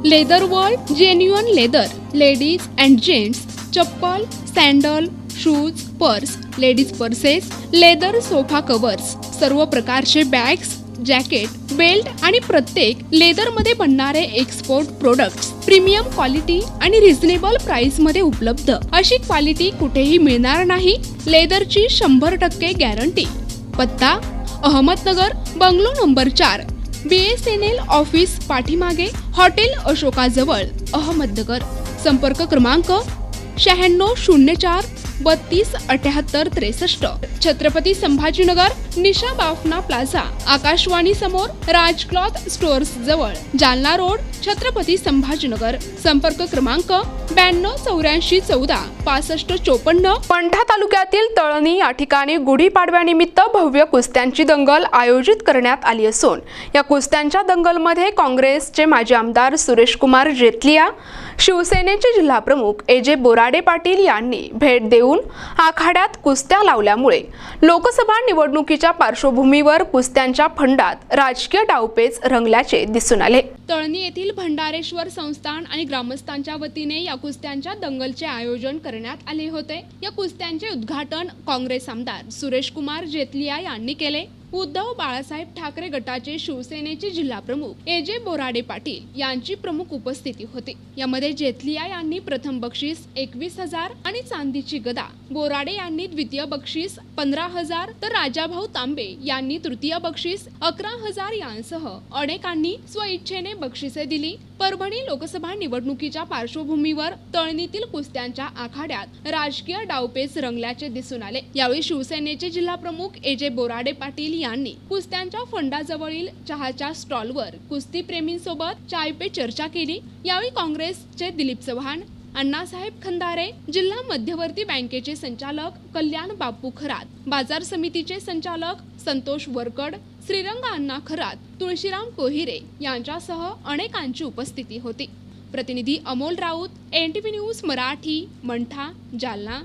Leather world genuine leather ladies and gents chappal, sandal, shoes, purse, ladies purses, leather sofa covers, सर्व प्रकारचे bags, jacket, belt आणि प्रत्येक लेदरमध्ये बनणारे एक्सपोर्ट प्रोडक्ट्स प्रीमियम क्वालिटी आणि reasonable price मध्ये उपलब्ध। अशी क्वालिटी कुठेही मिळणार नाही। लेदरची 100% गॅरंटी। पत्ता Ahmednagar, bungalow number 4, BSNL office पाठीमागे, हॉटेल अशोकाजवळ, अहमदनगर। संपर्क क्रमांक 9604 32 78 63। छत्रपती संभाजीनगर, निशा बाफना प्लाझा, आकाशवाणी समोर, राज क्लॉथ स्टोअर्स जवळ, जालना रोड, छत्रपती संभाजीनगर। संपर्क क्रमांक 9284 14 65 54। पंढा तालुक्यातील तळणी या ठिकाणी गुढीपाडव्यानिमित्त भव्य कुस्त्यांची दंगल आयोजित करण्यात आली असून या कुस्त्यांच्या दंगलमध्ये काँग्रेसचे माजी आमदार सुरेश कुमार जेतलिया, शिवसेनेचे जिल्हा प्रमुख AJ बोराडे पाटील यांनी भेट देऊन आखाड्यात कुस्त्या लावल्यामुळे लोकसभा निवडणुकीच्या पार्श्वभूमीवर कुस्त्यांच्या फंडात राजकीय डावपेच रंगल्याचे दिसून आले। तळणी येथील भंडारेश्वर संस्थान आणि ग्रामस्थांच्या वतीने या कुस्त्यांच्या दंगलचे आयोजन करण्यात आले होते। या कुस्त्यांचे उद्घाटन काँग्रेस आमदार सुरेश कुमार जेतलिया यांनी केले। उद्धव बाळासाहेब ठाकरे गटाचे शिवसेनेचे जिल्हा प्रमुख AJ बोराडे पाटील यांची प्रमुख उपस्थिती होती। यामध्ये जेतलिया यांनी प्रथम बक्षीस 21,000 आणि चांदीची गदा, बोराडे यांनी द्वितीय बक्षीस 15,000 तर राजाभाऊ तांबे यांनी तृतीय बक्षीस 11,000 यांसह अनेकांनी स्वइच्छेने बक्षिसे दिली। परभणी लोकसभा निवडणुकीच्या पार्श्वभूमीवर तळणीतील कुस्त्यांच्या आखाड्यात राजकीय डावपेच रंगल्याचे दिसून आले। यावेळी शिवसेनेचे जिल्हा प्रमुख AJ बोराडे पाटील यांनी कुस्त्यांच्या फंडाजवळील चहाच्या स्टॉलवर कुस्ती प्रेमींसोबत चाय पे चर्चा केली। यावेळी काँग्रेसचे दिलीप चव्हाण, अण्णासाहेब खंदारे, जिल्हा मध्यवर्ती बँकेचे संचालक कल्याण बापू खरात, बाजार समितीचे संचालक संतोष वरकड, श्रीरंग अण्णा खरात, तुळशीराम कोहिरे यांच्यासह अनेकांची उपस्थिती होती। प्रतिनिधी अमोल राऊत, NTV न्यूज मराठी, मंठा, जालना।